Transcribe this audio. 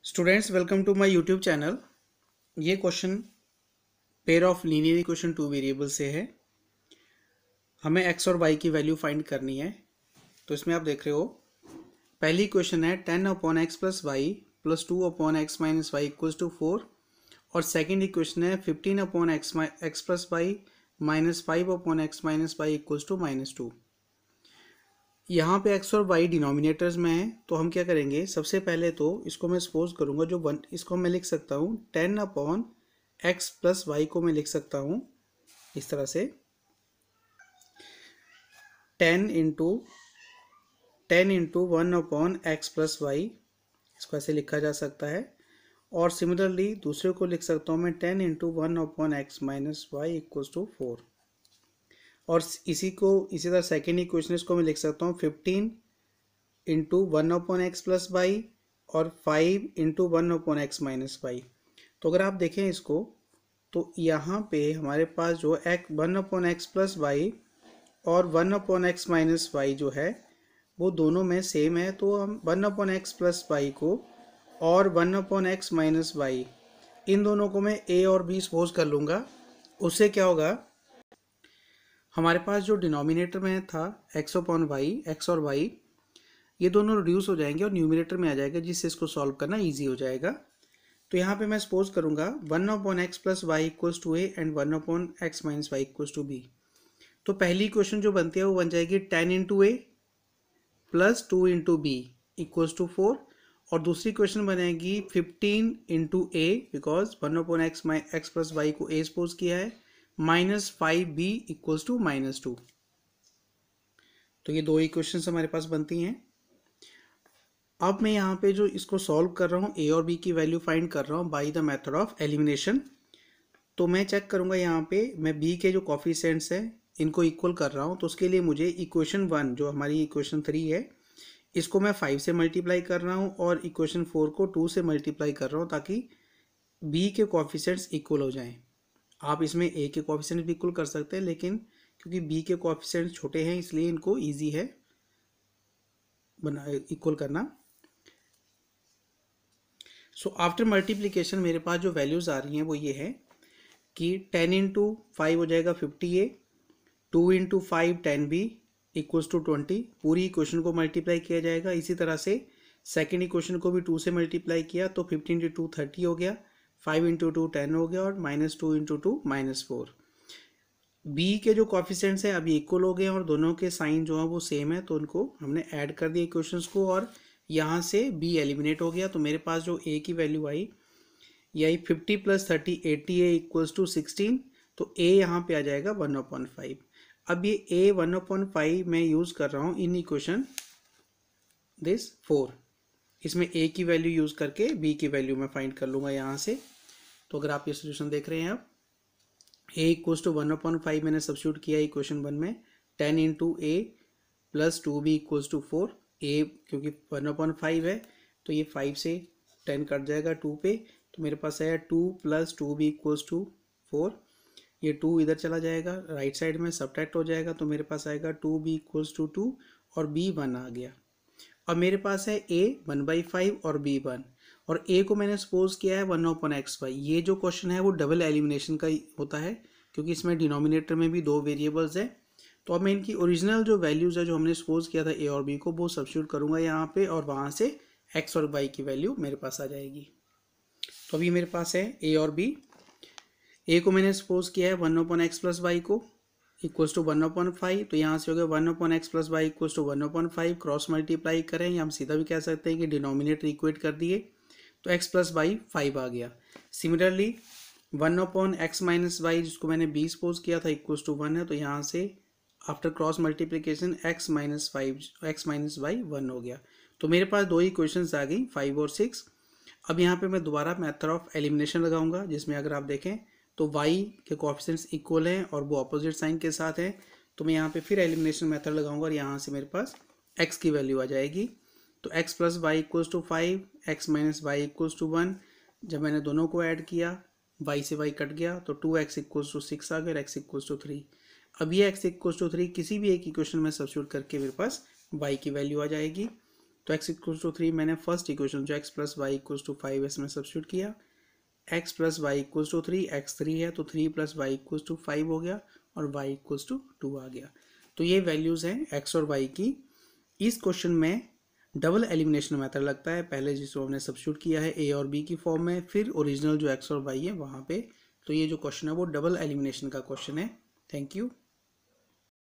Students welcome to my YouTube channel. ये question pair of linear equation two variable से है। हमें x और y की वैल्यू फाइंड करनी है। तो इसमें आप देख रहे हो पहली इक्वेशन है 10/x plus y plus 2/x minus y equals to 4 और सेकेंड इक्वेशन है 15/x plus y minus 5/x minus y equals to -2। यहाँ पे x और y डिनोमिनेटर्स में है, तो हम क्या करेंगे, सबसे पहले तो इसको मैं सपोज करूँगा जो वन, इसको मैं लिख सकता हूँ 10/x प्लस वाई को मैं लिख सकता हूँ इस तरह से 10 इंटू 1/x प्लस वाई, इसको ऐसे लिखा जा सकता है। और सिमिलरली दूसरे को लिख सकता हूँ मैं 10 into 1/x minus y equals to 4। और इसी तरह सेकेंड इक्वेशन इसको मैं लिख सकता हूँ 15 इंटू 1/x प्लस वाई और 5 इंटू 1/x माइनस वाई। तो अगर आप देखें इसको तो यहाँ पे हमारे पास जो 1/x प्लस वाई और 1/x माइनस वाई जो है वो दोनों में सेम है, तो हम 1/x प्लस वाई को और 1/x माइनस वाई इन दोनों को मैं a और b सपोज कर लूँगा। उससे क्या होगा, हमारे पास जो डिनोमिनेटर में था x अपॉन वाई, एक्स और y ये दोनों रिड्यूस हो जाएंगे और न्यूमिनेटर में आ जाएगा, जिससे इसको सॉल्व करना इजी हो जाएगा। तो यहाँ पे मैं सपोज करूँगा 1/x plus y equals to a and 1/x minus y equals to b. तो पहली इक्वेशन जो बनती है वो बन जाएगी 10 into a plus 2 into b equals to 4 और दूसरी इक्वेशन बनेगी 15 into a because 1/x plus y को ए सपोज किया है -5b इक्वल्स टू -2। तो ये दो इक्वेशन हमारे पास बनती हैं। अब मैं यहाँ पे जो इसको सॉल्व कर रहा हूँ a और b की वैल्यू फाइंड कर रहा हूँ by the method of elimination. तो मैं चेक करूँगा यहाँ पे मैं b के जो कोफिशिएंट्स हैं इनको इक्वल कर रहा हूँ, तो उसके लिए मुझे इक्वेशन 1 जो हमारी इक्वेशन 3 है इसको मैं 5 से मल्टीप्लाई कर रहा हूँ और इक्वेशन 4 को 2 से मल्टीप्लाई कर रहा हूँ ताकि b के कोफिशिएंट्स इक्वल हो जाएं। आप इसमें a के कोफिशिएंट्स भी इक्वल कर सकते हैं, लेकिन क्योंकि b के कोफिशिएंट्स छोटे हैं इसलिए इनको ईजी है बना इक्वल करना। सो आफ्टर मल्टीप्लिकेशन मेरे पास जो वैल्यूज़ आ रही हैं वो ये है कि 10 इंटू 5 हो जाएगा 50a, 2 into 5 10b equals to 20। पूरी इक्वेशन को मल्टीप्लाई किया जाएगा। इसी तरह से सेकेंड इक्वेशन को भी 2 से मल्टीप्लाई किया तो 15 इंटू 2 30 हो गया, 5 इंटू 2 10 हो गया और -2 इंटू 2 -4। b के जो कॉफिशिएंट्स हैं अभी इक्वल हो गए और दोनों के साइन जो है वो सेम है, तो उनको हमने ऐड कर दिया इक्वेशंस को और यहाँ से b एलिमिनेट हो गया। तो मेरे पास जो a की वैल्यू आई ये आई 50 प्लस 30 80a इक्वल्स टू 16। तो a यहाँ पे आ जाएगा 1/5। अब ये a 1/5 मैं यूज़ कर रहा हूँ इन इक्वेशन दिस 4। इसमें a की वैल्यू यूज़ करके b की वैल्यू मैं फाइंड कर लूँगा यहाँ से। तो अगर आप ये सोल्यूशन देख रहे हैं आप a इक्वल्स टू 1/5 मैंने सब्स्टिट्यूट किया इक्वेशन 1 में 10 into a plus 2b equals to 4। a क्योंकि 1/5 है तो ये 5 से 10 कट जाएगा 2 पे, तो मेरे पास आया 2 प्लस 2b इक्वल्स टू 4। ये 2 इधर चला जाएगा राइट साइड में सब्ट्रैक्ट हो जाएगा, तो मेरे पास आएगा 2b इक्वल्स टू 2 और b 1 आ गया। अब मेरे पास है a 1/5 और b 1 और a को मैंने सपोज किया है 1/x वाई। ये जो क्वेश्चन है वो डबल एलिमिनेशन का ही होता है क्योंकि इसमें डिनोमिनेटर में भी दो वेरिएबल्स है। तो अब मैं इनकी ओरिजिनल जो वैल्यूज़ है जो हमने सपोज किया था a और b को वो सब्स्टिट्यूट करूँगा यहाँ पे और वहाँ से x और y की वैल्यू मेरे पास आ जाएगी। तो अभी मेरे पास है a और b। a को मैंने सपोज किया है 1/x प्लस वाई को इक्वल्स टू 1/5, तो यहाँ से हो गया 1/x plus y equals to 1/5। Cross multiply करें या हम सीधा भी कह सकते हैं कि डिनोमिनेटर इक्वेट कर दिए तो x प्लस वाई 5 आ गया। सिमिलरली 1/x माइनस वाई जिसको मैंने b सपोज किया था इक्वल्स टू 1 है, तो यहाँ से after cross multiplication x minus y 1 हो गया। तो मेरे पास दो इक्वेशंस आ गई 5 और 6। अब यहाँ पे मैं दोबारा मेथड ऑफ एलिमिनेशन लगाऊंगा जिसमें अगर आप देखें तो y के कोएफिशिएंट्स इक्वल हैं और वो अपोजिट साइन के साथ हैं, तो मैं यहाँ पे फिर एलिमिनेशन मेथड लगाऊंगा और यहाँ से मेरे पास x की वैल्यू आ जाएगी। तो x plus y equals to 5, x minus y equals to 1। जब मैंने दोनों को ऐड किया y से y कट गया तो 2x इक्वल्स टू 6 आ गया, x इक्वल्स टू 3। अब ये x इक्वल्स टू 3 किसी भी एक इक्वेशन में सब्स्टिट्यूट करके मेरे पास y की वैल्यू आ जाएगी। तो x इक्वल्स टू 3 मैंने फर्स्ट इक्वेशन जो x plus y equals to 5 इसमें सब्स्टिट्यूट किया, x plus y equals to 3, x 3 है तो 3 प्लस वाई इक्वल्स टू 5 हो गया और y इक्वल्स टू 2 आ गया। तो ये वैल्यूज़ हैं x और y की। इस क्वेश्चन में डबल एलिमिनेशन मेथड लगता है, पहले जिसको हमने सब्स्टिट्यूट किया है a और b की फॉर्म में, फिर ओरिजिनल जो x और y है वहाँ पे। तो ये जो क्वेश्चन है वो डबल एलिमिनेशन का क्वेश्चन है। Thank you.